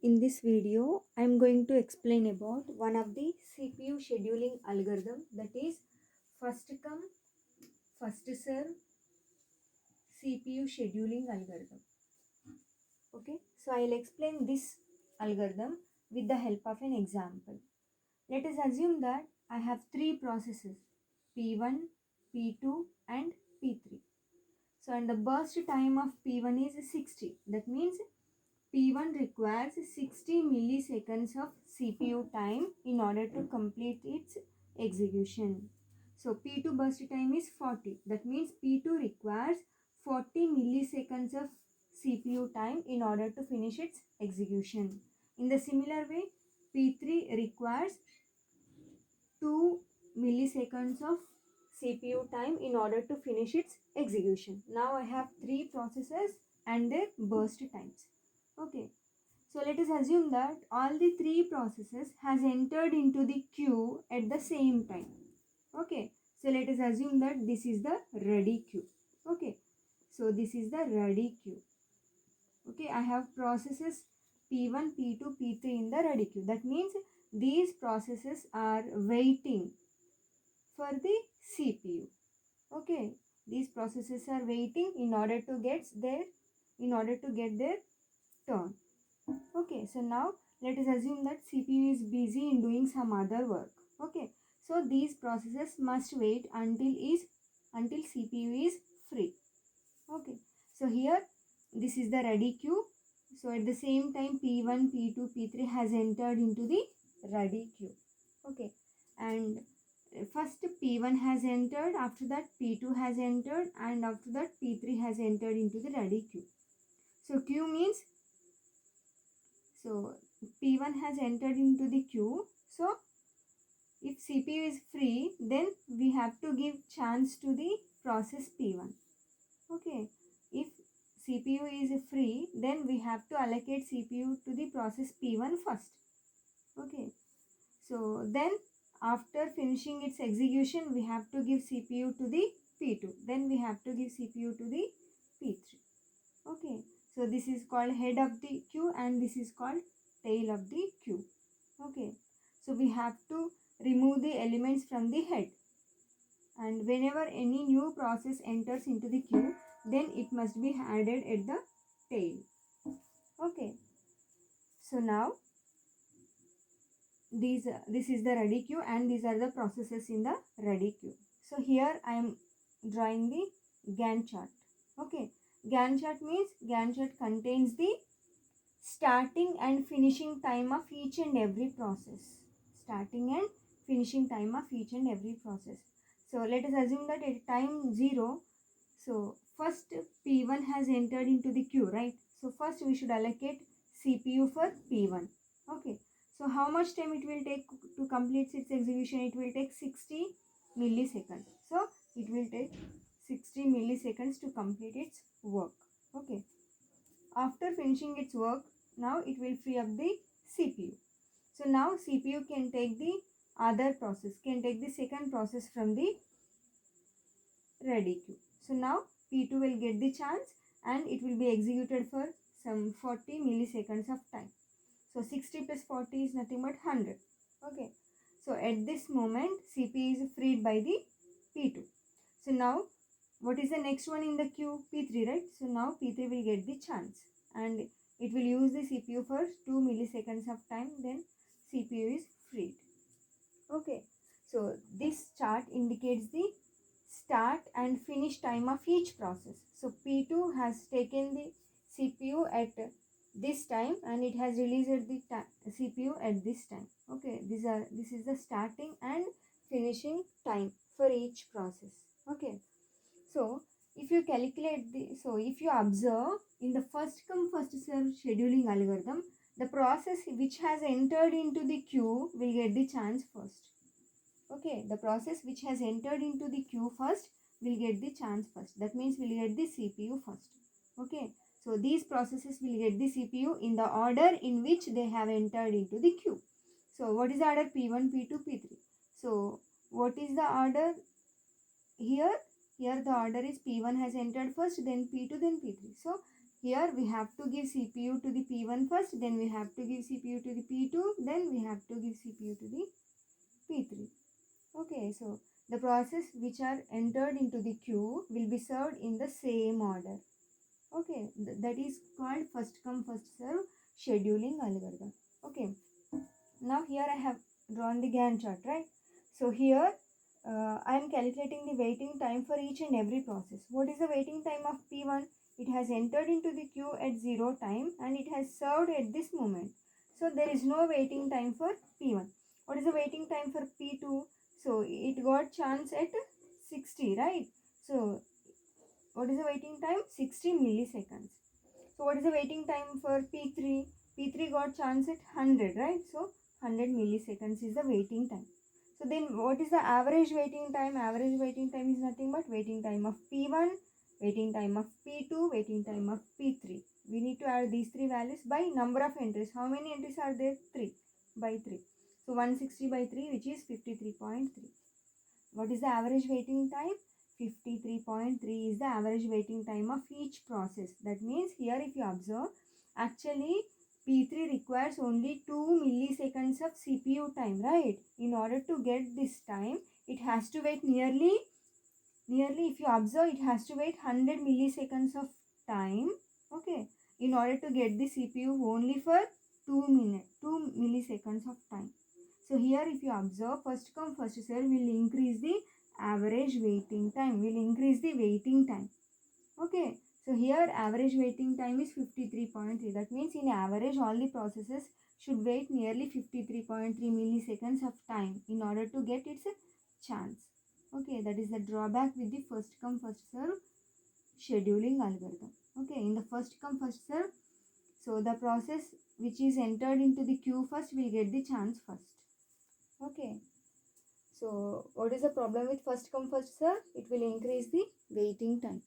In this video, I am going to explain about one of the CPU scheduling algorithm, that is first come, first serve CPU scheduling algorithm. Okay, so I will explain this algorithm with the help of an example. Let us assume that I have three processes, P1, P2 and P3. So, and the burst time of P1 is 60. That means P1 requires 60 milliseconds of CPU time in order to complete its execution. So P2 burst time is 40. That means P2 requires 40 milliseconds of CPU time in order to finish its execution. In the similar way, P3 requires 2 milliseconds of CPU time in order to finish its execution. Now I have three processes and their burst times. Okay, so let us assume that all the three processes has entered into the queue at the same time. Okay, so let us assume that this is the ready queue. Okay, so this is the ready queue. Okay, I have processes P1, P2, P3 in the ready queue. That means these processes are waiting for the CPU. Okay, these processes are waiting in order to get their turn. Okay, so now let us assume that CPU is busy in doing some other work. Okay, so these processes must wait until CPU is free. Okay, so here this is the ready queue. So at the same time P1, P2, P3 has entered into the ready queue. Okay, and first P1 has entered, after that P2 has entered, and after that P3 has entered into the ready queue. So queue means, so P1 has entered into the queue. So if CPU is free, then we have to give chance to the process P1. Okay, if CPU is free, then we have to allocate CPU to the process P1 first. Okay, so then after finishing its execution, we have to give CPU to the P2. Then we have to give CPU to the P3. Okay, so this is called head of the queue and this is called tail of the queue. Okay, so we have to remove the elements from the head, and whenever any new process enters into the queue, then it must be added at the tail. Okay, so now this is the ready queue and these are the processes in the ready queue. So here I am drawing the Gantt chart. Okay, Gantt chart means Gantt chart contains the starting and finishing time of each and every process. Starting and finishing time of each and every process. So let us assume that at time 0, so first P1 has entered into the queue, right? So first we should allocate CPU for P1. Okay, so how much time it will take to complete its execution? It will take 60 milliseconds. So it will take 60 milliseconds to complete its work. Okay, after finishing its work, now it will free up the CPU. So now CPU can take the other process, can take the second process from the ready queue. So now P2 will get the chance and it will be executed for some 40 milliseconds of time. So 60 plus 40 is nothing but 100. Okay. So at this moment CPU is freed by the P2. So now what is the next one in the queue? P3, right? So now P3 will get the chance and it will use the CPU for 2 milliseconds of time, then CPU is freed. Okay, so this chart indicates the start and finish time of each process. So P2 has taken the CPU at this time and it has released the CPU at this time. Okay, this is the starting and finishing time for each process. Okay, so if you calculate if you observe in the first come first serve scheduling algorithm, the process which has entered into the queue will get the chance first. Okay, the process which has entered into the queue first will get the chance first. That means will get the CPU first. Okay, so these processes will get the CPU in the order in which they have entered into the queue. So what is the order? P1, P2, P3. So what is the order here? Here the order is P1 has entered first, then P2, then P3. So here we have to give CPU to the P1 first, then we have to give CPU to the P2, then we have to give CPU to the P3. Okay, so the process which are entered into the queue will be served in the same order. Okay, that is called first come first serve scheduling algorithm. Okay, now here I have drawn the Gantt chart, right? So here I am calculating the waiting time for each and every process. What is the waiting time of P1? It has entered into the queue at 0 time and it has served at this moment. So there is no waiting time for P1. What is the waiting time for P2? So it got chance at 60, right? So what is the waiting time? 60 milliseconds. So what is the waiting time for P3? P3 got chance at 100, right? So 100 milliseconds is the waiting time. So then what is the average waiting time? Average waiting time is nothing but waiting time of P1, waiting time of P2, waiting time of P3. We need to add these three values by number of entries. How many entries are there? 3 by 3. So 160 by 3, which is 53.3. What is the average waiting time? 53.3 is the average waiting time of each process. That means here if you observe, actually P3 requires only 2 milliseconds of CPU time, right? In order to get this time, it has to wait nearly if you observe, it has to wait 100 milliseconds of time, okay, in order to get the CPU only for 2 milliseconds of time. So here if you observe, first come first serve will increase the average waiting time, will increase the waiting time. Okay, so here average waiting time is 53.3. That means in average all the processes should wait nearly 53.3 milliseconds of time in order to get its chance. Okay, that is the drawback with the first come first serve scheduling algorithm. Okay, in the first come first serve, so the process which is entered into the queue first will get the chance first. Okay, so what is the problem with first come first serve? It will increase the waiting time.